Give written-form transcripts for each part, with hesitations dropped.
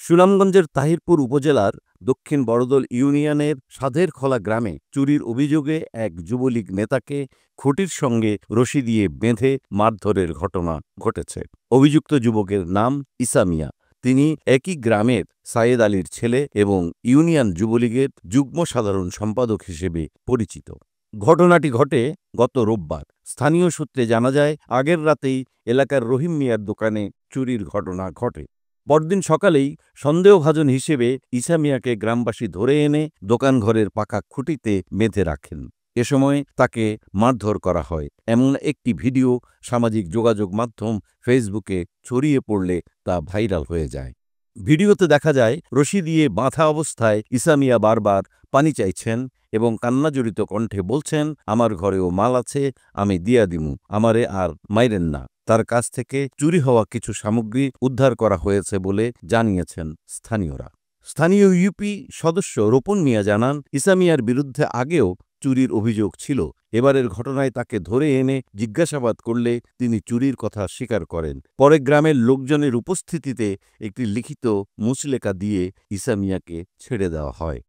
সুনামগঞ্জের তাহিরপুর উপজেলার দক্ষিণ বড়দল ইউনিয়নের সাধেরখলা গ্রামে চুরির অভিযোগে এক যুবলীগ নেতাকে খুঁটির সঙ্গে রশি দিয়ে বেঁধে মারধরের ঘটনা ঘটেছে। অভিযুক্ত যুবকের নাম ঈসা মিয়া। তিনি একই গ্রামের সায়েদ আলীর ছেলে এবং ইউনিয়ন যুবলীগের যুগ্ম সাধারণ সম্পাদক হিসেবে পরিচিত। ঘটনাটি ঘটে গত রোববার। স্থানীয় সূত্রে জানা যায়, আগের রাতেই এলাকার রহিম মিয়ার দোকানে চুরির ঘটনা ঘটে। পরদিন সকালেই সন্দেহভাজন হিসেবে ঈসা মিয়াকে গ্রামবাসী ধরে এনে দোকানঘরের পাকা খুঁটিতে বেঁধে রাখেন। এ সময় তাকে মারধর করা হয়। এমন একটি ভিডিও সামাজিক যোগাযোগ মাধ্যম ফেসবুকে ছড়িয়ে পড়লে তা ভাইরাল হয়ে যায়। ভিডিওতে দেখা যায়, রশি দিয়ে বাঁধা অবস্থায় ঈসা মিয়া বারবার পানি চাইছেন এবং কান্নাজড়িত কণ্ঠে বলছেন, আমার ঘরেও মাল আছে, আমি দিয়া দিমু, আমারে আর মাইরেন না। তার কাছ থেকে চুরি হওয়া কিছু সামগ্রী উদ্ধার করা হয়েছে বলে জানিয়েছেন স্থানীয়রা। স্থানীয় ইউপি সদস্য রোপন মিয়া জানান, ঈসা মিয়ার বিরুদ্ধে আগেও চুরির অভিযোগ ছিল। এবারের ঘটনায় তাকে ধরে এনে জিজ্ঞাসাবাদ করলে তিনি চুরির কথা স্বীকার করেন। পরে গ্রামের লোকজনের উপস্থিতিতে একটি লিখিত মুচলেকা দিয়ে ঈসা মিয়াকে ছেড়ে দেওয়া হয়।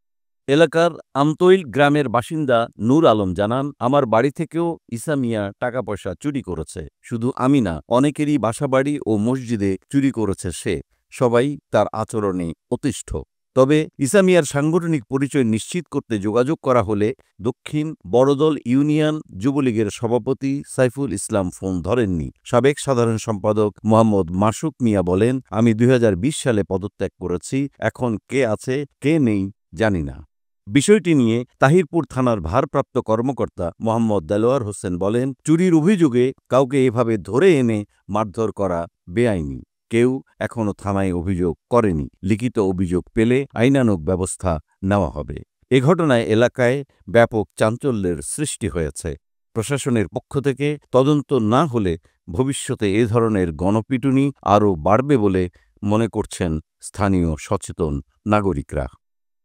এলাকার আমতৈল গ্রামের বাসিন্দা নূর আলম জানান, আমার বাড়ি থেকেও ঈসা মিয়া টাকা পয়সা চুরি করেছে। শুধু আমি না, অনেকেরই বাসাবাড়ি ও মসজিদে চুরি করেছে সে। সবাই তার আচরণে অতিষ্ঠ। তবে ঈসা মিয়ার সাংগঠনিক পরিচয় নিশ্চিত করতে যোগাযোগ করা হলে দক্ষিণ বড়দল ইউনিয়ন যুবলীগের সভাপতি সাইফুল ইসলাম ফোন ধরেননি। সাবেক সাধারণ সম্পাদক মোহাম্মদ মাসুক মিয়া বলেন, আমি ২০২০ সালে পদত্যাগ করেছি, এখন কে আছে কে নেই জানি না। বিষয়টি নিয়ে তাহিরপুর থানার ভারপ্রাপ্ত কর্মকর্তা মোহাম্মদ দেলোয়ার হোসেন বলেন, চুরির অভিযোগে কাউকে এভাবে ধরে এনে মারধর করা বেআইনি। কেউ এখনও থানায় অভিযোগ করেনি। লিখিত অভিযোগ পেলে আইনানুগ ব্যবস্থা নেওয়া হবে। এ ঘটনায় এলাকায় ব্যাপক চাঞ্চল্যের সৃষ্টি হয়েছে। প্রশাসনের পক্ষ থেকে তদন্ত না হলে ভবিষ্যতে এ ধরনের গণপিটুনি আরও বাড়বে বলে মনে করছেন স্থানীয় সচেতন নাগরিকরা।